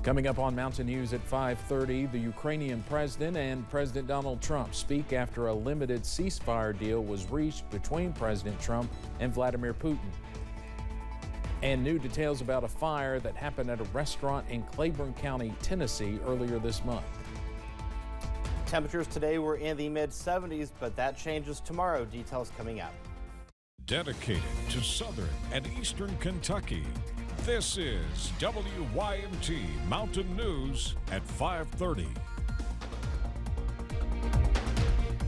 Coming up on Mountain News at 5:30, the Ukrainian president and President Donald Trump speak after a limited ceasefire deal was reached between President Trump and Vladimir Putin. And new details about a fire that happened at a restaurant in Claiborne County, Tennessee earlier this month. Temperatures today were in the mid-70s, but that changes tomorrow. Details coming up. Dedicated to southern and eastern Kentucky, this is WYMT Mountain News at 5:30.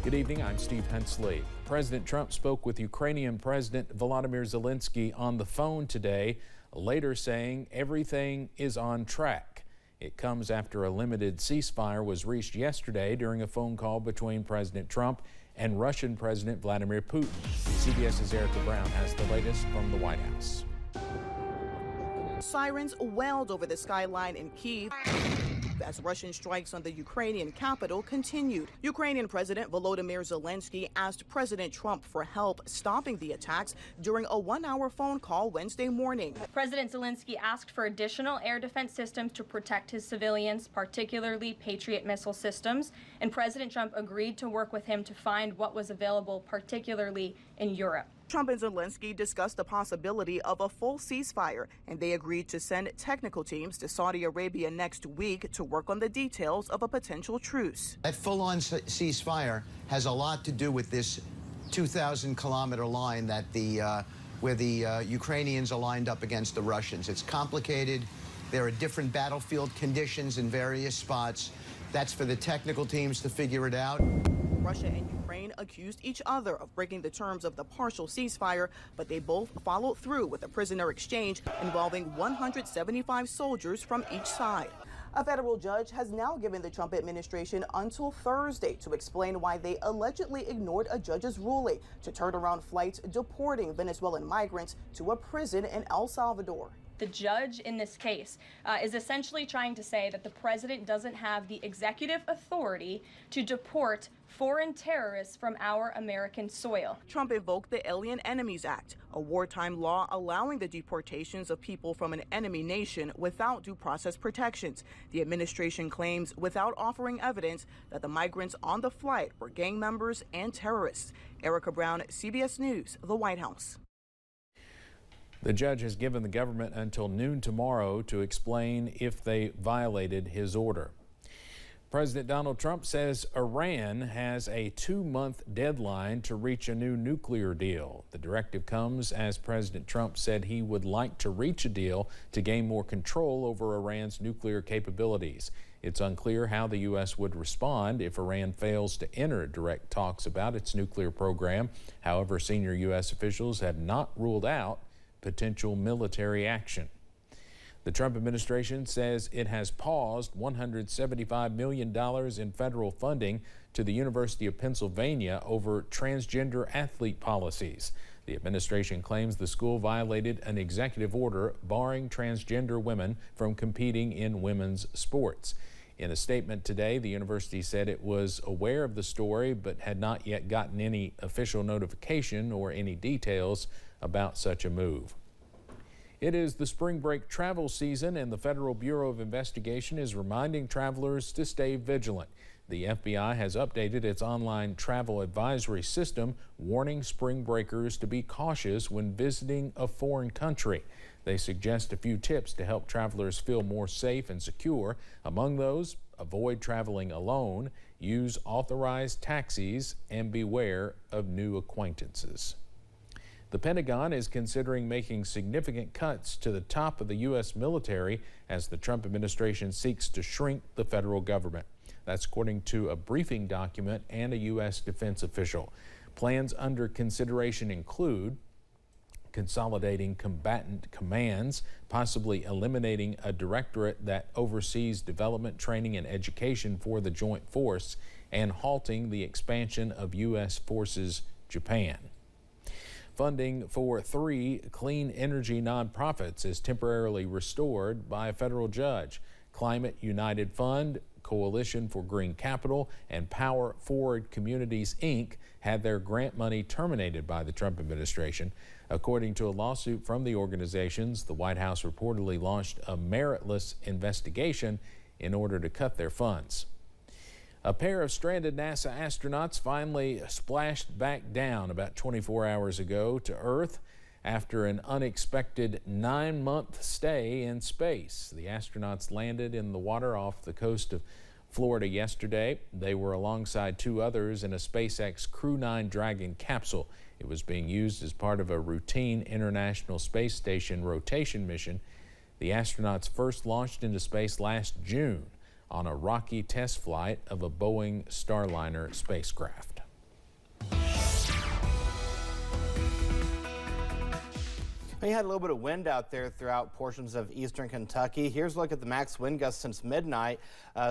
Good evening, I'm Steve Hensley. President Trump spoke with Ukrainian President Volodymyr Zelensky on the phone today, later saying everything is on track. It comes after a limited ceasefire was reached yesterday during a phone call between President Trump and Russian President Vladimir Putin. CBS's Erica Brown has the latest from the White House. Sirens wailed over the skyline in Kyiv as Russian strikes on the Ukrainian capital continued. Ukrainian President Volodymyr Zelensky asked President Trump for help stopping the attacks during a one-hour phone call Wednesday morning. President Zelensky asked for additional air defense systems to protect his civilians, particularly Patriot missile systems, and President Trump agreed to work with him to find what was available, particularly in Europe. Trump and Zelensky discussed the possibility of a full ceasefire, and they agreed to send technical teams to Saudi Arabia next week to work on the details of a potential truce. That full-on ceasefire has a lot to do with this 2,000-kilometer line that where the Ukrainians are lined up against the Russians. It's complicated. There are different battlefield conditions in various spots. That's for the technical teams to figure it out. Russia and Ukraine accused each other of breaking the terms of the partial ceasefire, but they both followed through with a prisoner exchange involving 175 soldiers from each side. A federal judge has now given the Trump administration until Thursday to explain why they allegedly ignored a judge's ruling to turn around flights deporting Venezuelan migrants to a prison in El Salvador. The judge in this case is essentially trying to say that the president doesn't have the executive authority to deport foreign terrorists from our American soil. Trump invoked the Alien Enemies Act, a wartime law allowing the deportations of people from an enemy nation without due process protections. The administration claims, without offering evidence, that the migrants on the flight were gang members and terrorists. Erica Brown, CBS News, the White House. The judge has given the government until noon tomorrow to explain if they violated his order. President Donald Trump says Iran has a 2-month deadline to reach a new nuclear deal. The directive comes as President Trump said he would like to reach a deal to gain more control over Iran's nuclear capabilities. It's unclear how the U.S. would respond if Iran fails to enter direct talks about its nuclear program. However, senior U.S. officials have not ruled out potential military action. The Trump administration says it has paused $175 million in federal funding to the University of Pennsylvania over transgender athlete policies. The administration claims the school violated an executive order barring transgender women from competing in women's sports. In a statement today, the university said it was aware of the story but had not yet gotten any official notification or any details about such a move. It is the spring break travel season, and the Federal Bureau of Investigation is reminding travelers to stay vigilant. The FBI has updated its online travel advisory system, warning spring breakers to be cautious when visiting a foreign country. They suggest a few tips to help travelers feel more safe and secure. Among those, avoid traveling alone, use authorized taxis, and beware of new acquaintances. The Pentagon is considering making significant cuts to the top of the U.S. military as the Trump administration seeks to shrink the federal government. That's according to a briefing document and a U.S. defense official. Plans under consideration include consolidating combatant commands, possibly eliminating a directorate that oversees development, training, and education for the joint force, and halting the expansion of U.S. forces Japan. Funding for 3 clean energy nonprofits is temporarily restored by a federal judge. Climate United Fund, Coalition for Green Capital and Power Forward Communities, Inc. had their grant money terminated by the Trump administration. According to a lawsuit from the organizations, the White House reportedly launched a meritless investigation in order to cut their funds. A pair of stranded NASA astronauts finally splashed back down about 24 hours ago to Earth after an unexpected 9-month stay in space. The astronauts landed in the water off the coast of Florida yesterday. They were alongside 2 others in a SpaceX Crew 9 Dragon capsule. It was being used as part of a routine International Space Station rotation mission. The astronauts first launched into space last June on a rocky test flight of a Boeing Starliner spacecraft. We had a little bit of wind out there throughout portions of eastern Kentucky. Here's a look at the max wind gusts since midnight.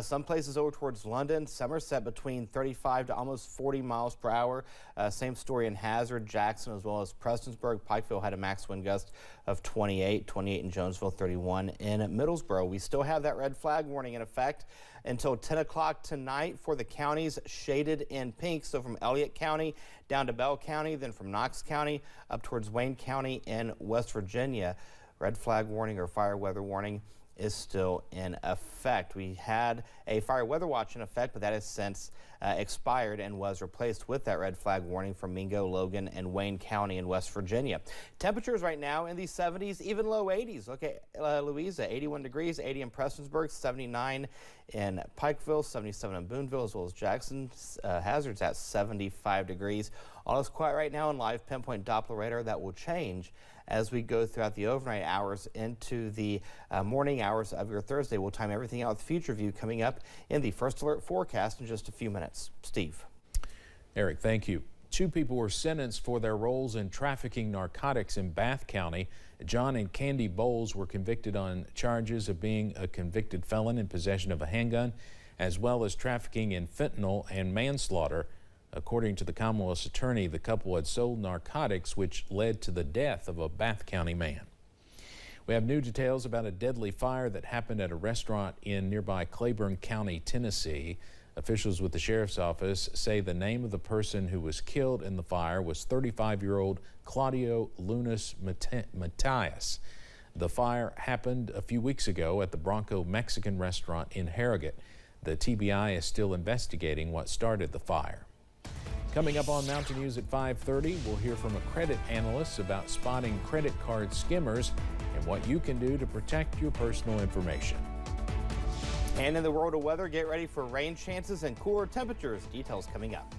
Some places over towards London, Somerset between 35 to almost 40 miles per hour. Same story in Hazard, Jackson, as well as Prestonsburg. Pikeville had a max wind gust of 28 in Jonesville, 31 in Middlesboro. We still have that red flag warning in effect until 10 o'clock tonight for the counties shaded in pink. So from Elliott County down to Bell County, then from Knox County up towards Wayne County in West Virginia. Red flag warning or fire weather warning is still in effect. We had a fire weather watch in effect, but that has since expired and was replaced with that red flag warning from Mingo, Logan, and Wayne County in West Virginia. Temperatures right now in the 70s, even low 80s. Look at Louisa, 81 degrees, 80 in Prestonsburg, 79 in Pikeville, 77 in Boonville, as well as Jackson. Hazard's at 75 degrees. All is quiet right now in live pinpoint Doppler radar. That will change as we go throughout the overnight hours into the morning hours of your Thursday. We'll time everything out with Future View coming up in the First Alert forecast in just a few minutes. Steve. Eric, thank you. 2 people were sentenced for their roles in trafficking narcotics in Bath County. John and Candy Bowles were convicted on charges of being a convicted felon in possession of a handgun, as well as trafficking in fentanyl and manslaughter. According to the Commonwealth's attorney, the couple had sold narcotics, which led to the death of a Bath County man. We have new details about a deadly fire that happened at a restaurant in nearby Claiborne County, Tennessee. Officials with the sheriff's office say the name of the person who was killed in the fire was 35-year-old Claudio Lunas Matias. The fire happened a few weeks ago at the Bronco Mexican restaurant in Harrogate. The TBI is still investigating what started the fire. Coming up on Mountain News at 5:30, we'll hear from a credit analyst about spotting credit card skimmers and what you can do to protect your personal information. And in the world of weather, get ready for rain chances and cooler temperatures. Details coming up.